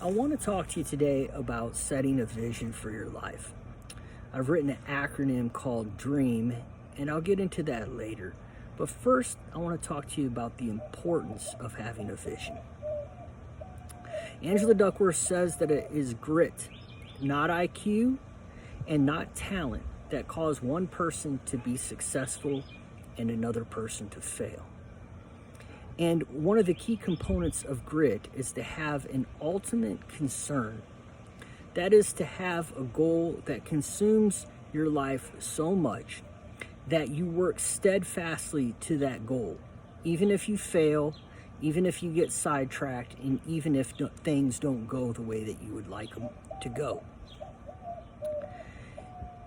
I want to talk to you today about setting a vision for your life. I've written an acronym called DREAM, and I'll get into that later. But first, I want to talk to you about the importance of having a vision. Angela Duckworth says that it is grit, not IQ, and not talent that cause one person to be successful and another person to fail. And one of the key components of grit is to have an ultimate concern. That is to have a goal that consumes your life so much that you work steadfastly to that goal, even if you fail, even if you get sidetracked, and even if things don't go the way that you would like them to go.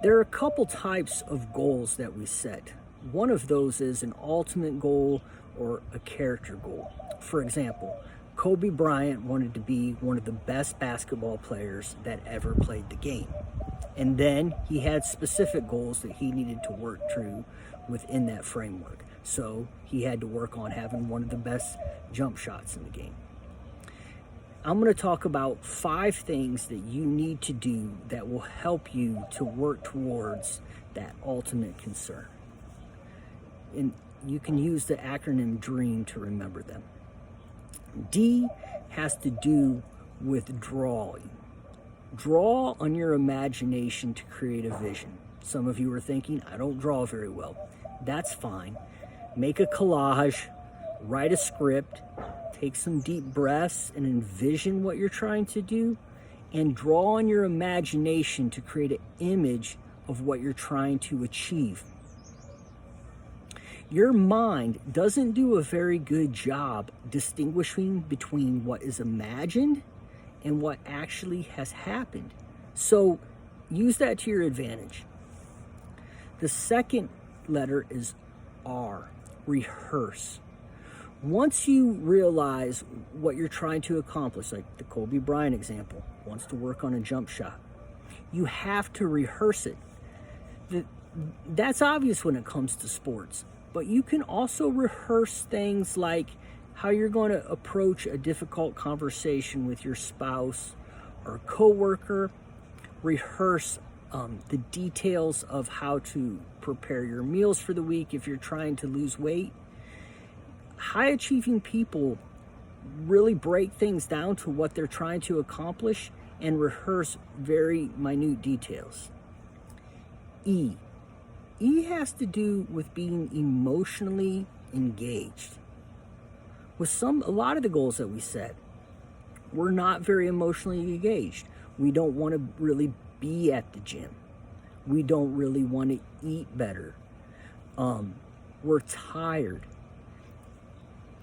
There are a couple types of goals that we set. One of those is an ultimate goal or a character goal. For example, Kobe Bryant wanted to be one of the best basketball players that ever played the game. And then he had specific goals that he needed to work through within that framework. So he had to work on having one of the best jump shots in the game. I'm going to talk about 5 things that you need to do that will help you to work towards that ultimate concern. And you can use the acronym DREAM to remember them. D has to do with drawing. Draw on your imagination to create a vision. Some of you are thinking, I don't draw very well. That's fine. Make a collage, write a script, take some deep breaths and envision what you're trying to do, and draw on your imagination to create an image of what you're trying to achieve. Your mind doesn't do a very good job distinguishing between what is imagined and what actually has happened. So use that to your advantage. The second letter is R, rehearse. Once you realize what you're trying to accomplish, like the Kobe Bryant example, wants to work on a jump shot, you have to rehearse it. That's obvious when it comes to sports. But you can also rehearse things like how you're going to approach a difficult conversation with your spouse or coworker. Rehearse the details of how to prepare your meals for the week if you're trying to lose weight. High achieving people really break things down to what they're trying to accomplish and rehearse very minute details. E has to do with being emotionally engaged. With a lot of the goals that we set, we're not very emotionally engaged. We don't want to really be at the gym. We don't really want to eat better. We're tired.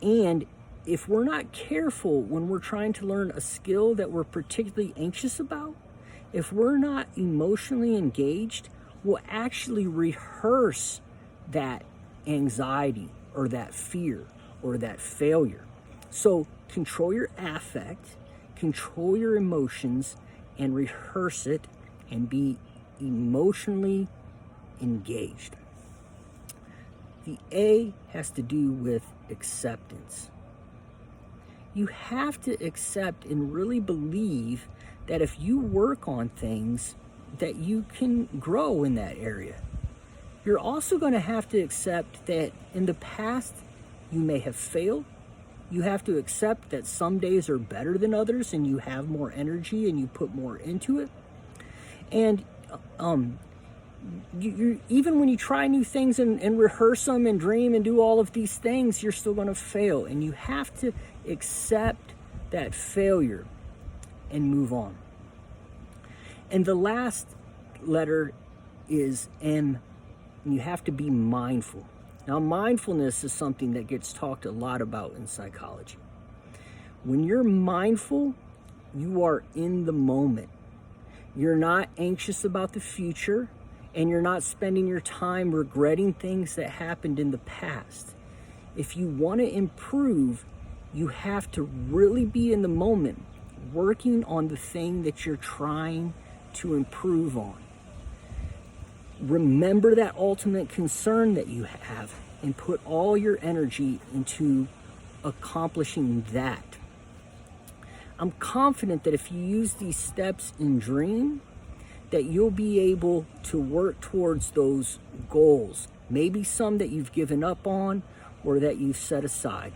And if we're not careful when we're trying to learn a skill that we're particularly anxious about, if we're not emotionally engaged, we'll actually rehearse that anxiety or that fear or that failure. So control your affect, control your emotions, and rehearse it and be emotionally engaged. The A has to do with acceptance. You have to accept and really believe that if you work on things, that you can grow in that area. You're also going to have to accept that in the past you may have failed. You have to accept that some days are better than others and you have more energy and you put more into it. And you even when you try new things and rehearse them and dream and do all of these things, you're still going to fail. And you have to accept that failure and move on. And the last letter is M. You have to be mindful. Now, mindfulness is something that gets talked a lot about in psychology. When you're mindful, you are in the moment. You're not anxious about the future, and you're not spending your time regretting things that happened in the past. If you want to improve, you have to really be in the moment, working on the thing that you're trying to improve on. Remember that ultimate concern that you have and put all your energy into accomplishing that. I'm confident that if you use these steps in Dream, that you'll be able to work towards those goals. Maybe some that you've given up on or that you've set aside.